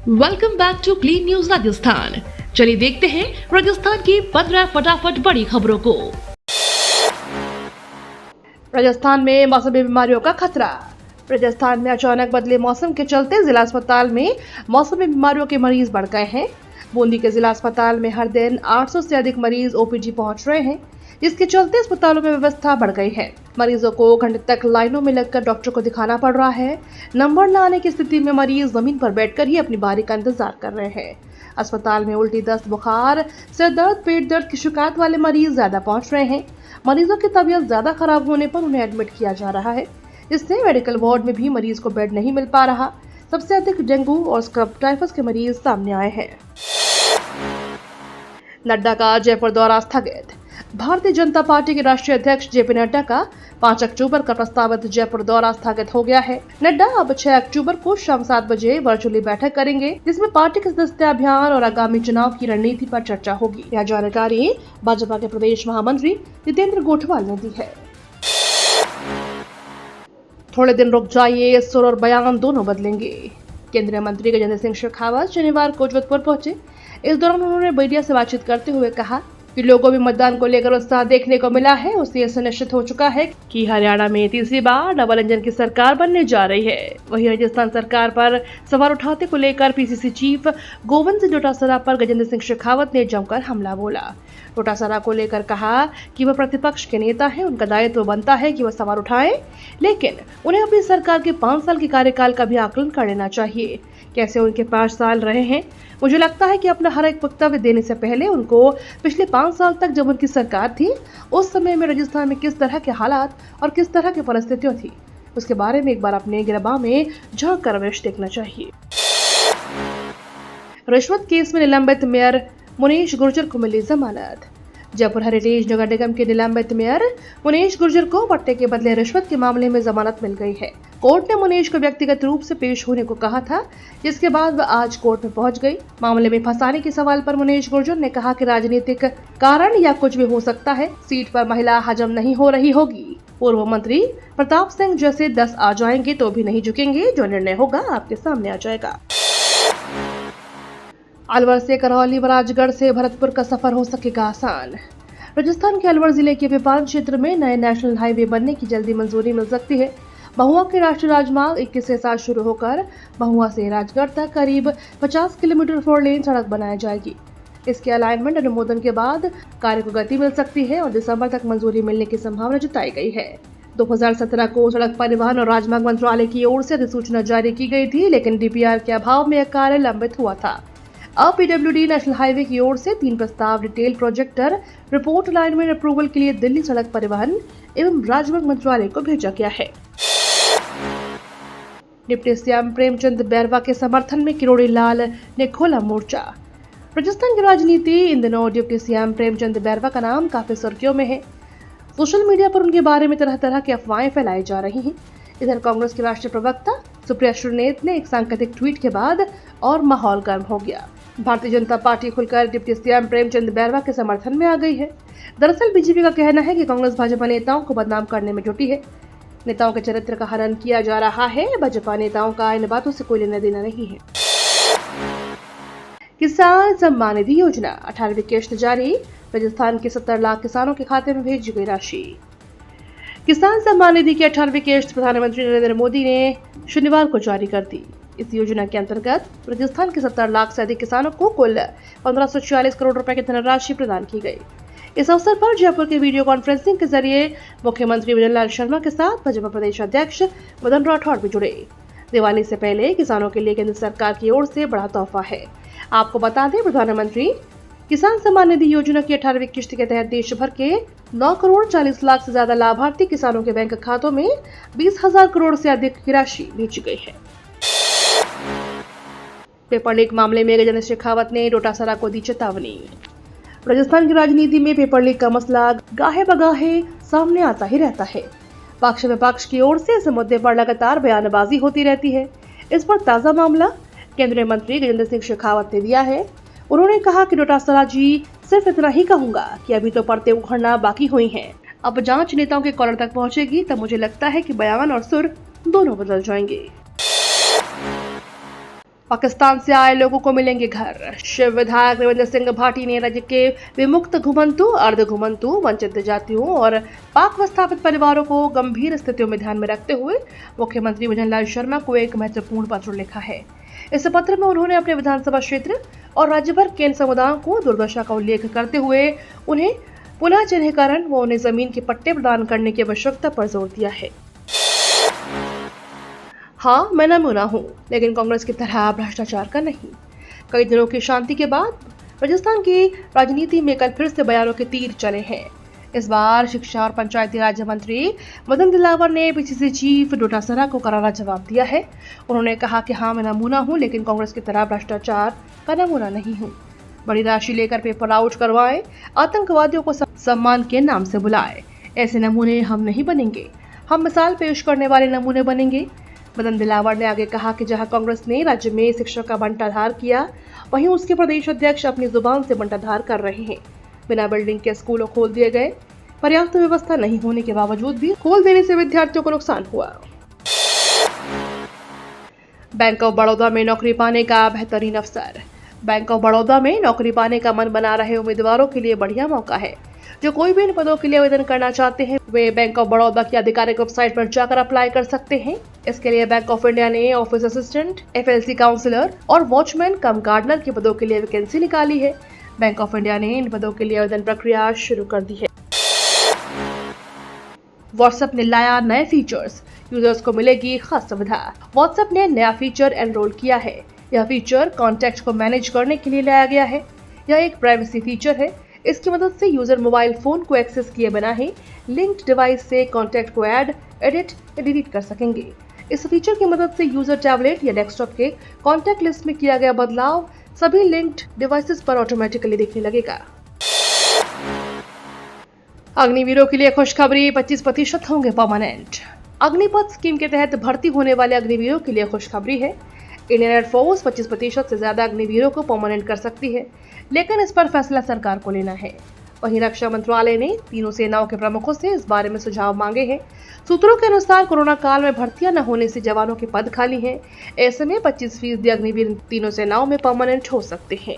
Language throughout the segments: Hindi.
Welcome back to Clean News Rajasthan. चलिए देखते हैं राजस्थान की 15 फटाफट बड़ी खबरों को। राजस्थान में मौसमी बीमारियों का खतरा। राजस्थान में अचानक बदले मौसम के चलते जिला अस्पताल में मौसमी बीमारियों के मरीज बढ़ गए हैं। बूंदी के जिला अस्पताल में हर दिन 800 से अधिक मरीज ओपीडी पहुंच रहे हैं, जिसके चलते अस्पतालों में व्यवस्था बढ़ गई है। मरीजों को घंटे तक लाइनों में लगकर डॉक्टर को दिखाना पड़ रहा है। नंबर न आने की स्थिति में मरीज जमीन पर बैठकर ही अपनी बारी का इंतजार कर रहे हैं। अस्पताल में उल्टी, दस्त, बुखार, सिर दर्द, पेट दर्द की शिकायत वाले मरीज ज्यादा पहुंच रहे हैं। मरीजों की तबीयत ज्यादा खराब होने पर उन्हें एडमिट किया जा रहा है, जिससे मेडिकल वार्ड में भी मरीज को बेड नहीं मिल पा रहा। सबसे अधिक डेंगू और स्क्रब टाइफस के मरीज सामने आए हैं। नड्डा का जयपुर दौरा स्थगित। भारतीय जनता पार्टी के राष्ट्रीय अध्यक्ष जेपी नड्डा का 5 अक्टूबर का प्रस्तावित जयपुर दौरा स्थगित हो गया है। नड्डा अब 6 अक्टूबर को शाम 7 बजे वर्चुअली बैठक करेंगे, जिसमें पार्टी के सदस्यता अभियान और आगामी चुनाव की रणनीति पर चर्चा होगी। यह जानकारी भाजपा के प्रदेश महामंत्री जितेंद्र गोठवाल ने दी है। थोड़े दिन रुक जाइए, सुर और बयान दोनों बदलेंगे। केंद्रीय मंत्री गजेंद्र सिंह शेखावत शनिवार को जोधपुर पहुंचे। इस दौरान उन्होंने मीडिया से बातचीत करते हुए कहा कि लोगों में मतदान को लेकर उत्साह देखने को मिला है। उससे यह सुनिश्चित हो चुका है कि हरियाणा में तीसरी बार डबल इंजन की सरकार बनने जा रही है। वहीं राजस्थान सरकार पर सवाल उठाते को लेकर पीसीसी चीफ गोविंद सिंह डोटासरा पर गजेंद्र सिंह शेखावत ने जमकर हमला बोला। डोटासरा को लेकर कहा कि वह प्रतिपक्ष के नेता है, उनका दायित्व बनता है कि वह सवाल उठाएं, लेकिन उन्हें अपनी सरकार के 5 साल के कार्यकाल का भी आकलन कर लेना चाहिए। कैसे उनके 5 साल रहे हैं? मुझे लगता है कि अपना हर एक वक्तव्य देने से पहले उनको पिछले 5 साल तक जब उनकी सरकार थी, उस समय में राजस्थान में किस तरह के हालात और किस तरह की परिस्थितियां थी, उसके बारे में एक बार अपने गिरबान में झांक कर अवश्य देखना चाहिए। रिश्वत केस में निलंबित मेयर मुनीश गुर्जर को मिली जमानत। जयपुर हेरिटेज नगर निगम के निलंबित मेयर मुनीश गुर्जर को पट्टे के बदले रिश्वत के मामले में जमानत मिल गई है। कोर्ट ने मुनीश को व्यक्तिगत रूप से पेश होने को कहा था, जिसके बाद वह आज कोर्ट में पहुंच गई। मामले में फंसाने के सवाल पर मुनीश गुर्जर ने कहा कि राजनीतिक कारण या कुछ भी हो सकता है, सीट पर महिला हजम नहीं हो रही होगी। पूर्व मंत्री प्रताप सिंह जैसे 10 आ जाएंगे तो भी नहीं झुकेंगे, जो निर्णय होगा आपके सामने आ जाएगा। अलवर से करौली व राजगढ़ से भरतपुर का सफर हो सकेगा आसान। राजस्थान के अलवर जिले के विपान क्षेत्र में नए नेशनल हाईवे बनने की जल्दी मंजूरी मिल सकती है। महुआ के राष्ट्रीय राजमार्ग 21 के साथ शुरू होकर महुआ से राजगढ़ तक करीब 50 किलोमीटर 4 लेन सड़क बनाई जाएगी। इसके अलाइनमेंट अनुमोदन के बाद कार्य को गति मिल सकती है और दिसंबर तक मंजूरी मिलने की संभावना जताई गई है। 2017 को सड़क परिवहन और राजमार्ग मंत्रालय की ओर से अधिसूचना जारी की गई थी, लेकिन डीपीआर के अभाव में यह कार्य लंबित हुआ था। अब पीडब्ल्यूडी नेशनल हाईवे की ओर से 3 प्रस्ताव detail projector report alignment approval के लिए दिल्ली सड़क परिवहन एवं राजमार्ग मंत्रालय को भेजा गया है। डिप्टी सीएम प्रेमचंद बैरवा के समर्थन में किरोड़ी लाल ने खोला मोर्चा। राजस्थान की राजनीति इन दिनों डिप्टी सीएम प्रेमचंद बैरवा का नाम काफी सुर्खियों में है। सोशल मीडिया पर उनके बारे में तरह तरह की अफवाहें फैलाई जा रही हैं। इधर कांग्रेस के राष्ट्रीय प्रवक्ता सुप्रिया श्रीनेत ने एक सांकेतिक ट्वीट के बाद और माहौल गर्म हो गया। भारतीय जनता पार्टी खुलकर डिप्टी सीएम प्रेमचंद बैरवा के समर्थन में आ गई है। दरअसल बीजेपी का कहना है कि कांग्रेस भाजपा नेताओं को बदनाम करने में जुटी है। नेताओं के चरित्र का हनन किया जा रहा है। भाजपा नेताओं का इन बातों से कोई लेना देना नहीं है। किसान सम्मान निधि योजना 18वीं किश्त जारी। राजस्थान के 70 लाख किसानों के खाते में भेजी गई राशि। किसान सम्मान निधि की 18वीं किश्त प्रधानमंत्री नरेंद्र मोदी ने शनिवार को जारी कर दी। इस योजना के अंतर्गत राजस्थान के 70 लाख से अधिक किसानों को कुल 1546 करोड़ रुपए की धनराशि प्रदान की गई। इस अवसर पर जयपुर के वीडियो कॉन्फ्रेंसिंग के जरिए मुख्यमंत्री विजय लाल शर्मा के साथ भाजपा प्रदेश अध्यक्ष मदन राठौड़ भी जुड़े। दिवाली से पहले किसानों के लिए केंद्र सरकार की ओर से बड़ा तोहफा है। आपको बता दें, प्रधानमंत्री किसान सम्मान निधि योजना की 18वीं किश्त के तहत देश भर के 9 करोड़ 40 लाख से ज्यादा लाभार्थी किसानों के बैंक खातों में 20,000 करोड़ से अधिक की राशि भेजी गई है। पेपर लीक मामले में गजेंद्र शेखावत ने डोटासरा को दी चेतावनी। राजस्थान की राजनीति में पेपर लीक का मसला गाहे बगाहे सामने आता ही रहता है। पक्ष विपक्ष की ओर से इस मुद्दे पर लगातार बयानबाजी होती रहती है। इस पर ताजा मामला केंद्रीय मंत्री गजेंद्र सिंह शेखावत ने दिया है। उन्होंने कहा कि डोटासरा जी, सिर्फ इतना ही कहूंगा कि अभी तो परतें उखड़ना बाकी हुई हैं। अब जांच नेताओं के कॉलर तक पहुंचेगी तब मुझे लगता है कि बयान और सुर दोनों बदल जाएंगे। पाकिस्तान से आए लोगों को मिलेंगे घर। शिव विधायक रविंद्र सिंह भाटी ने राज्य के विमुक्त घुमंतु, अर्ध घुमंतु, वंचित जातियों और पाक विस्थापित परिवारों को गंभीर स्थितियों में ध्यान में रखते हुए मुख्यमंत्री भजनलाल शर्मा को एक महत्वपूर्ण पत्र लिखा है। इस पत्र में उन्होंने अपने विधानसभा क्षेत्र और राज्य भर के समुदायों को दुर्दशा का उल्लेख करते हुए उन्हें पुनः चिन्हीकरण व उन्हें जमीन के पट्टे प्रदान करने की आवश्यकता पर जोर दिया है। हाँ, मैं नमूना हूँ, लेकिन कांग्रेस की तरह भ्रष्टाचार का नहीं। कई दिनों की शांति के बाद राजस्थान की राजनीति में कल फिर से बयानों के तीर चले हैं। इस बार शिक्षा और पंचायती राज मंत्री मदन दिलावर ने पीसीसी चीफ डोटासरा को करारा जवाब दिया है। उन्होंने कहा कि हाँ, मैं नमूना हूँ, लेकिन कांग्रेस की तरह भ्रष्टाचार का नमूना नहीं हूँ। बड़ी राशि लेकर पेपर आउट करवाएं, आतंकवादियों को सम्मान के नाम से बुलाए, ऐसे नमूने हम नहीं बनेंगे। हम मिसाल पेश करने वाले नमूने बनेंगे। मदन दिलावर ने आगे कहा कि जहां कांग्रेस ने राज्य में शिक्षा का बंटाधार किया, वहीं उसके प्रदेश अध्यक्ष अपनी जुबान से बंटाधार कर रहे हैं। बिना बिल्डिंग के स्कूलों खोल दिए गए, पर्याप्त व्यवस्था नहीं होने के बावजूद भी खोल देने से विद्यार्थियों को नुकसान हुआ। बैंक ऑफ बड़ौदा में नौकरी पाने का बेहतरीन अवसर। बैंक ऑफ बड़ौदा में नौकरी पाने का मन बना रहे उम्मीदवारों के लिए बढ़िया मौका है। जो कोई भी इन पदों के लिए आवेदन करना चाहते हैं, वे बैंक ऑफ बड़ौदा की आधिकारिक वेबसाइट पर जाकर अप्लाई कर सकते हैं। इसके लिए बैंक ऑफ इंडिया ने ऑफिस असिस्टेंट, FLC काउंसलर और वॉचमैन कम गार्डनर के पदों के लिए वैकेंसी निकाली है। बैंक ऑफ इंडिया ने इन पदों के लिए आवेदन प्रक्रिया शुरू कर दी है। व्हाट्सएप ने लाया नए फीचर्स, यूजर्स को मिलेगी खास सुविधा। व्हाट्सएप ने नया फीचर एनरोल किया है। यह फीचर कॉन्टैक्ट को मैनेज करने के लिए लाया गया है। यह एक प्राइवेसी फीचर है। इसकी मदद से यूजर मोबाइल फोन को एक्सेस किए बिना ही लिंक्ड डिवाइस से कॉन्टैक्ट को ऐड, एडिट या डिलीट कर सकेंगे। इस फीचर की मदद से यूजर टैबलेट या डेस्कटॉप के कॉन्टैक्ट लिस्ट में किया गया बदलाव सभी लिंक्ड डिवाइसेस पर ऑटोमेटिकली दिखने लगेगा। अग्निवीरों के लिए खुशखबरी, 25% होंगे परमानेंट। अग्निपथ स्कीम के तहत भर्ती होने वाले अग्निवीरों के लिए खुशखबरी है। इंडियन एयरफोर्स 25% से ज्यादा अग्निवीरों को परमानेंट कर सकती है, लेकिन इस पर फैसला सरकार को लेना है। वहीं रक्षा मंत्रालय ने तीनों सेनाओं के प्रमुखों से इस बारे में सुझाव मांगे हैं। सूत्रों के अनुसार कोरोना काल में भर्तियां न होने से जवानों के पद खाली हैं। ऐसे में 25% अग्निवीर तीनों सेनाओं में परमानेंट हो सकते हैं।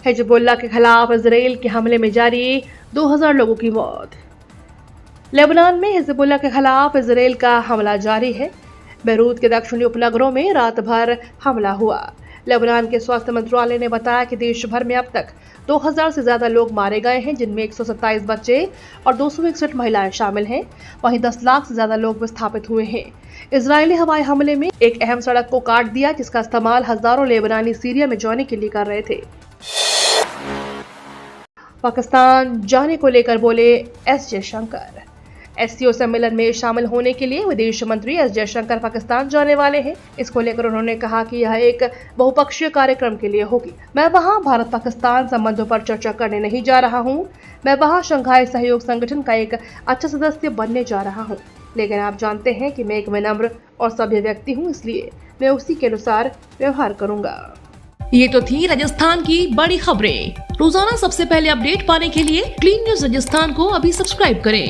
हिजबुल्लाह के खिलाफ इजराइल के हमले में जारी 2000 लोगों की मौत। लेबनान में हिजबुल्लाह के खिलाफ इजराइल का हमला जारी है। बैरूत के दक्षिणी उपनगरों में रात भर हमला हुआ। लेबनान के स्वास्थ्य मंत्रालय ने बताया कि देश भर में अब तक 2000 से ज्यादा लोग मारे गए हैं, जिनमें 127 बच्चे और 261 महिलाएं शामिल हैं। वहीं 10 लाख से ज्यादा लोग विस्थापित हुए हैं। इजरायली हवाई हमले में एक अहम सड़क को काट दिया, जिसका इस्तेमाल हजारों लेबनानी सीरिया में जाने के लिए कर रहे थे। पाकिस्तान जाने को लेकर बोले एस जयशंकर। SCO सम्मेलन में शामिल होने के लिए विदेश मंत्री एस जयशंकर पाकिस्तान जाने वाले हैं। इसको लेकर उन्होंने कहा कि यह एक बहुपक्षीय कार्यक्रम के लिए होगी। मैं वहां भारत पाकिस्तान संबंधों पर चर्चा करने नहीं जा रहा हूं। मैं वहां शंघाई सहयोग संगठन का एक अच्छा सदस्य बनने जा रहा हूं। लेकिन आप जानते हैं कि मैं एक विनम्र और सभ्य व्यक्ति हूं, इसलिए मैं उसी के अनुसार व्यवहार करूंगा। ये तो थी राजस्थान की बड़ी खबरें। रोजाना सबसे पहले अपडेट पाने के लिए क्लीन न्यूज राजस्थान को अभी सब्सक्राइब करें।